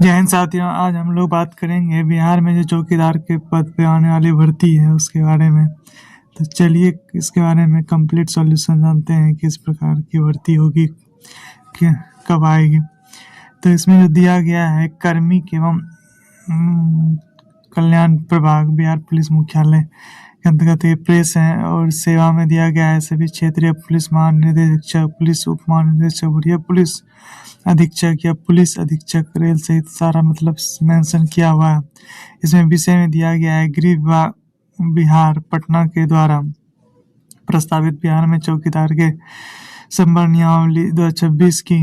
जय हिंद साथियों, आज हम लोग बात करेंगे बिहार में जो चौकीदार के पद पे आने वाली भर्ती है उसके बारे में। तो चलिए इसके बारे में कंप्लीट सॉल्यूशन जानते हैं, किस प्रकार की भर्ती होगी, कब आएगी। तो इसमें जो दिया गया है, कार्मिक एवं कल्याण प्रभाग बिहार पुलिस मुख्यालय के अंतर्गत ये प्रेस है और सेवा में दिया गया है सभी क्षेत्रीय पुलिस महानिदेशक, पुलिस उप महानिदेशक, वरीय पुलिस अधीक्षक या पुलिस अधीक्षक रेल सहित सारा मतलब मेंशन किया हुआ है। इसमें विषय में दिया गया है गृह विभाग बिहार पटना के द्वारा प्रस्तावित बिहार में चौकीदार के संबंध नियमावली 2026 की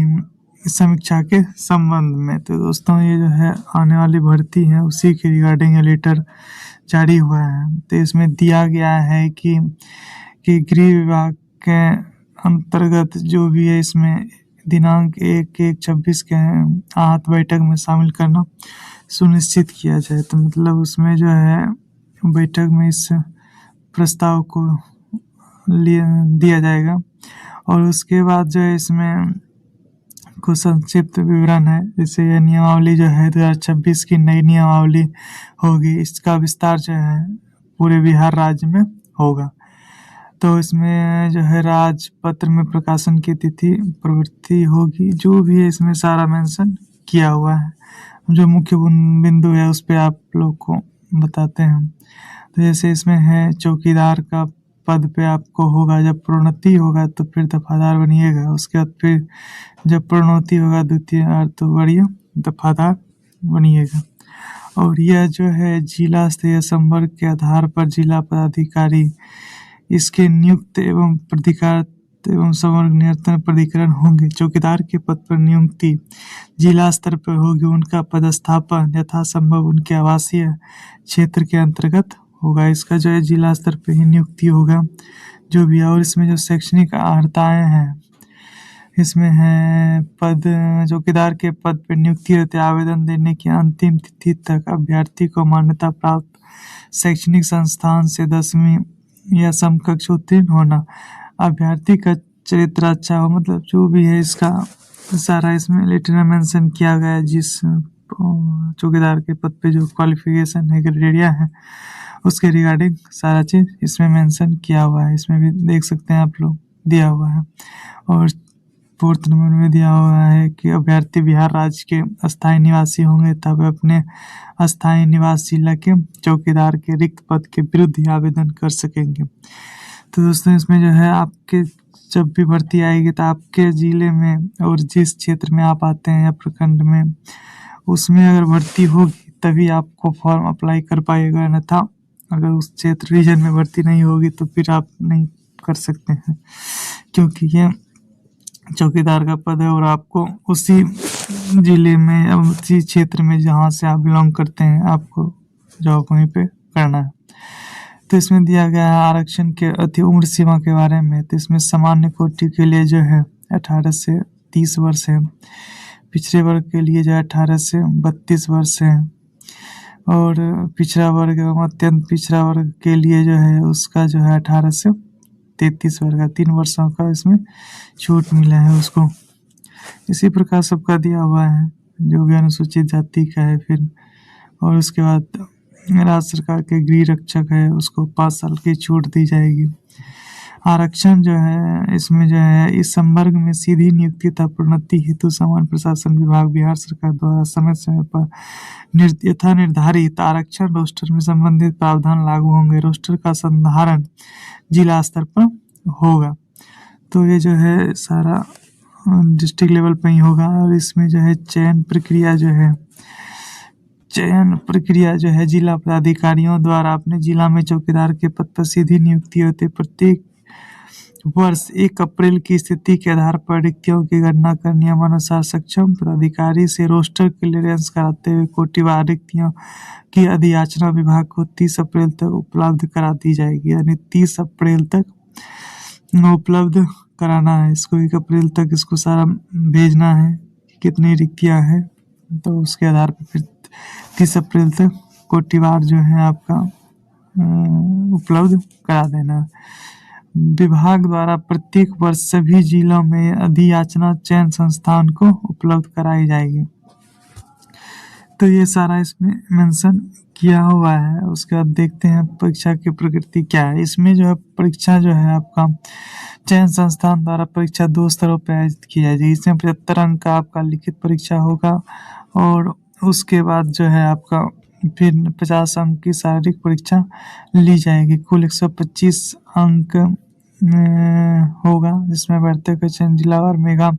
समीक्षा के संबंध में। तो दोस्तों, ये जो है आने वाली भर्ती है उसी के रिगार्डिंग लेटर जारी हुआ है। तो इसमें दिया गया है कि गृह विभाग के अंतर्गत जो भी है, इसमें दिनांक 1/1/26 के आहत बैठक में शामिल करना सुनिश्चित किया जाए। तो मतलब उसमें जो है बैठक में इस प्रस्ताव को दिया जाएगा और उसके बाद जो है इसमें कुछ संक्षिप्त विवरण है। जैसे यह नियमावली जो है 2026 की नई नियमावली होगी, इसका विस्तार जो है पूरे बिहार राज्य में होगा। तो इसमें जो है राजपत्र में प्रकाशन की तिथि प्रवृत्ति होगी, जो भी है इसमें सारा मेंशन किया हुआ है। जो मुख्य बिंदु है उस पर आप लोग को बताते हैं। तो जैसे इसमें है चौकीदार का पद पे आपको होगा, जब प्रोन्नति होगा तो फिर दफादार बनिएगा। उसके बाद फिर जब प्रोन्नति होगा द्वितीय तो बढ़िया दफादार बनिएगा। और यह जो है जिला स्तरीय संवर्ग के आधार पर जिला पदाधिकारी इसके नियुक्त एवं प्राधिकार एवं संवर्ग नियंत्रण प्राधिकरण होंगे। चौकीदार के पद पर नियुक्ति जिला स्तर पर होगी। उनका पदस्थापन यथासंभव उनके आवासीय क्षेत्र के अंतर्गत होगा। इसका जो है जिला स्तर पर ही नियुक्ति होगा जो भी है। और इसमें जो शैक्षणिक अर्हताएं हैं, इसमें है पद चौकीदार के पद पर नियुक्ति होते आवेदन देने की अंतिम तिथि तक अभ्यर्थी को मान्यता प्राप्त शैक्षणिक संस्थान से 10वीं या समकक्ष उत्तीर्ण होना, अभ्यर्थी का चरित्र अच्छा हो, मतलब जो भी है इसका सारा इसमें लेटर में मेंशन किया गया है। जिस चौकीदार के पद पे जो क्वालिफिकेशन है, क्राइटेरिया है, उसके रिगार्डिंग सारा चीज़ इसमें मेंशन किया हुआ है। इसमें भी देख सकते हैं आप लोग, दिया हुआ है। और 4th नंबर में दिया हुआ है कि अभ्यर्थी बिहार राज्य के अस्थायी निवासी होंगे तब अपने अस्थायी निवास जिला के चौकीदार के रिक्त पद के विरुद्ध आवेदन कर सकेंगे। तो दोस्तों, इसमें जो है आपके जब भी भर्ती आएगी तो आपके जिले में और जिस क्षेत्र में आप आते हैं या प्रखंड में, उसमें अगर भर्ती होगी तभी आपको फॉर्म अप्लाई कर पाएगा, अन्यथा अगर उस क्षेत्र रीजन में भर्ती नहीं होगी तो फिर आप नहीं कर सकते हैं, क्योंकि ये चौकीदार का पद है और आपको उसी जिले में या उसी क्षेत्र में जहाँ से आप बिलोंग करते हैं आपको जॉब वहीं पे करना है। तो इसमें दिया गया है आरक्षण के अति उम्र सीमा के बारे में। तो इसमें सामान्य कोटि के लिए जो है 18 से 30 वर्ष है, पिछड़े वर्ग के लिए जो है 18 से 32 वर्ष है, और पिछड़ा वर्ग एवं अत्यंत पिछड़ा वर्ग के लिए जो है उसका जो है 18 से 33 वर्ग का 3 वर्षों का इसमें छूट मिला है उसको। इसी प्रकार सबका दिया हुआ है जो भी अनुसूचित जाति का है। फिर और उसके बाद राज्य सरकार के गृह रक्षक है उसको 5 साल की छूट दी जाएगी। आरक्षण जो है इसमें जो है इस संवर्ग में सीधी नियुक्ति तथा प्रोन्नति हेतु सामान्य प्रशासन विभाग बिहार सरकार द्वारा समय समय पर यथा निर्धारित आरक्षण रोस्टर में संबंधित प्रावधान लागू होंगे। रोस्टर का संधारण जिला स्तर पर होगा। तो ये जो है सारा डिस्ट्रिक्ट लेवल पे ही होगा। और इसमें जो है चयन प्रक्रिया जो है जिला पदाधिकारियों द्वारा अपने जिला में चौकीदार के पद पर सीधी नियुक्ति होती है। प्रत्येक वर्ष 1 अप्रैल की स्थिति के आधार पर रिक्तियों की गणना कर नियमानुसार सक्षम पदाधिकारी से रोस्टर क्लियरेंस कराते हुए कोटिवार रिक्तियों की अधियाचना विभाग को 30 अप्रैल तक उपलब्ध करा दी जाएगी। यानी 30 अप्रैल तक उपलब्ध कराना है इसको। 1 अप्रैल तक इसको सारा भेजना है कितनी रिक्तियां हैं, तो उसके आधार पर फिर 30 अप्रैल तक कोटिवार जो है आपका उपलब्ध करा देना। विभाग द्वारा प्रत्येक वर्ष सभी जिलों में अधियाचना चयन संस्थान को उपलब्ध कराई जाएगी। तो ये सारा इसमें मेंशन किया हुआ है। उसके बाद देखते हैं परीक्षा की प्रकृति क्या है। इसमें जो है परीक्षा जो है आपका चयन संस्थान द्वारा परीक्षा 2 स्तरों पर आयोजित की जाएगी। इसमें 75 अंक का आपका लिखित परीक्षा होगा और उसके बाद जो है आपका फिर 50 अंक की शारीरिक परीक्षा ली जाएगी। कुल 125 अंक होगा, जिसमें अभ्यर्थियों का चयन जिलावार मेगा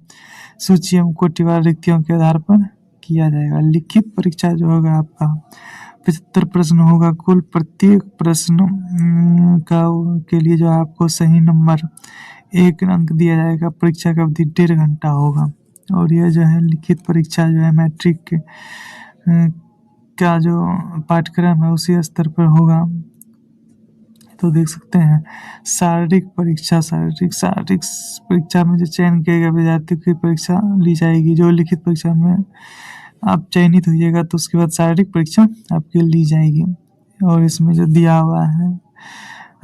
सूची एवं कोटिवार रिक्तियों के आधार पर किया जाएगा। लिखित परीक्षा जो होगा आपका 75 प्रश्न होगा कुल। प्रत्येक प्रश्न का के लिए जो आपको सही नंबर 1 अंक दिया जाएगा। परीक्षा की अवधि 1.5 घंटा होगा और यह जो है लिखित परीक्षा जो है मैट्रिक के का जो पाठ्यक्रम है उसी स्तर पर होगा। तो देख सकते हैं शारीरिक परीक्षा, शारीरिक परीक्षा में जो चयन किए गए विद्यार्थियों की परीक्षा ली जाएगी। जो लिखित परीक्षा में आप चयनित होइएगा तो उसके बाद शारीरिक परीक्षा आपकी ली जाएगी। और इसमें जो दिया हुआ है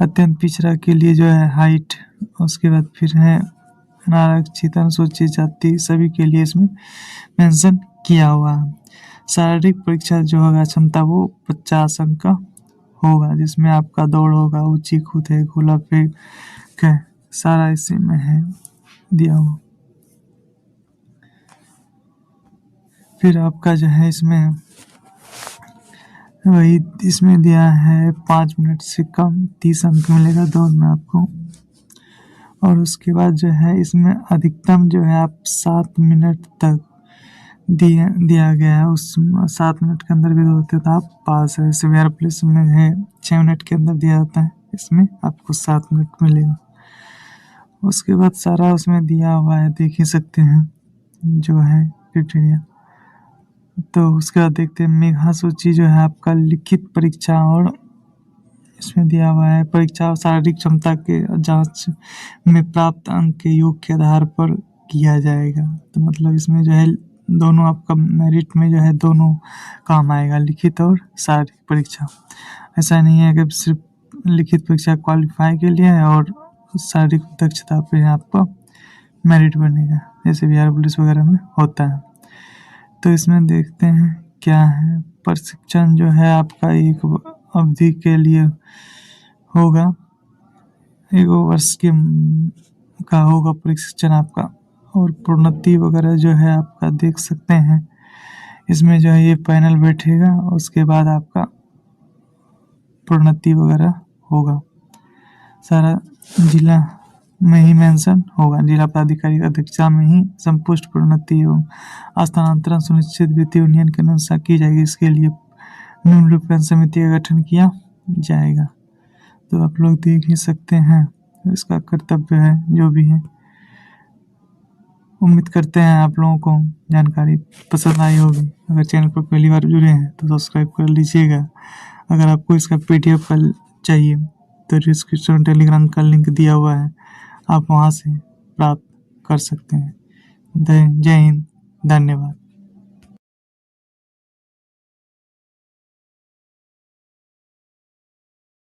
अत्यंत पिछड़ा के लिए जो है हाइट, उसके बाद फिर है अनारक्षित अनुसूचित जाति, सभी के लिए इसमें मेंशन किया हुआ है। शारीरिक परीक्षा जो होगा क्षमता वो 50 अंक का होगा, जिसमें आपका दौड़ होगा, ऊंची कूद है, गोला फेंक है, सारा इसी में है दिया हुआ। फिर आपका जो है इसमें वही इसमें दिया है 5 मिनट से कम 30 अंक मिलेगा दौड़ में आपको। और उसके बाद जो है इसमें अधिकतम जो है आप 7 मिनट तक दिया गया है। उस 7 मिनट के अंदर भी दौड़ते तो आप पास है। जैसे बिहार पुलिस में है 6 मिनट के अंदर दिया जाता है, इसमें आपको 7 मिनट मिलेगा। उसके बाद सारा उसमें दिया हुआ है, देख ही सकते हैं जो है क्राइटेरिया। तो उसके बाद देखते हैं मेघा सूची जो है आपका लिखित परीक्षा और इसमें दिया हुआ है परीक्षा और शारीरिक क्षमता के जांच में प्राप्त अंक के योग के आधार पर किया जाएगा। तो मतलब इसमें जो है दोनों आपका मेरिट में जो है दोनों काम आएगा, लिखित और शारीरिक परीक्षा। ऐसा नहीं है कि सिर्फ लिखित परीक्षा क्वालिफाई के लिए है और शारीरिक दक्षता पे आपका मेरिट बनेगा, जैसे बिहार पुलिस वगैरह में होता है। तो इसमें देखते हैं क्या है। प्रशिक्षण जो है आपका एक अवधि के लिए होगा, 1 वर्ष के का होगा प्रशिक्षण आपका। और प्रोन्नति वगैरह जो है आपका देख सकते हैं इसमें जो है ये पैनल बैठेगा, उसके बाद आपका प्रोन्नति वगैरह होगा। सारा जिला में ही मेंशन होगा। जिला पदाधिकारी अध्यक्षता में ही संपुष्ट प्रोन्नति एवं स्थानांतरण सुनिश्चित वित्तीय यूनियन के अनुसार की जाएगी। इसके लिए निम्नलिखित समिति का गठन किया जाएगा। तो आप लोग देख ही सकते हैं इसका कर्तव्य है जो भी है। उम्मीद करते हैं आप लोगों को जानकारी पसंद आई होगी। अगर चैनल पर पहली बार जुड़े हैं तो सब्सक्राइब कर लीजिएगा। अगर आपको इसका PDF चाहिए तो डिस्क्रिप्शन टेलीग्राम का लिंक दिया हुआ है, आप वहां से प्राप्त कर सकते हैं। जय हिंद, धन्यवाद।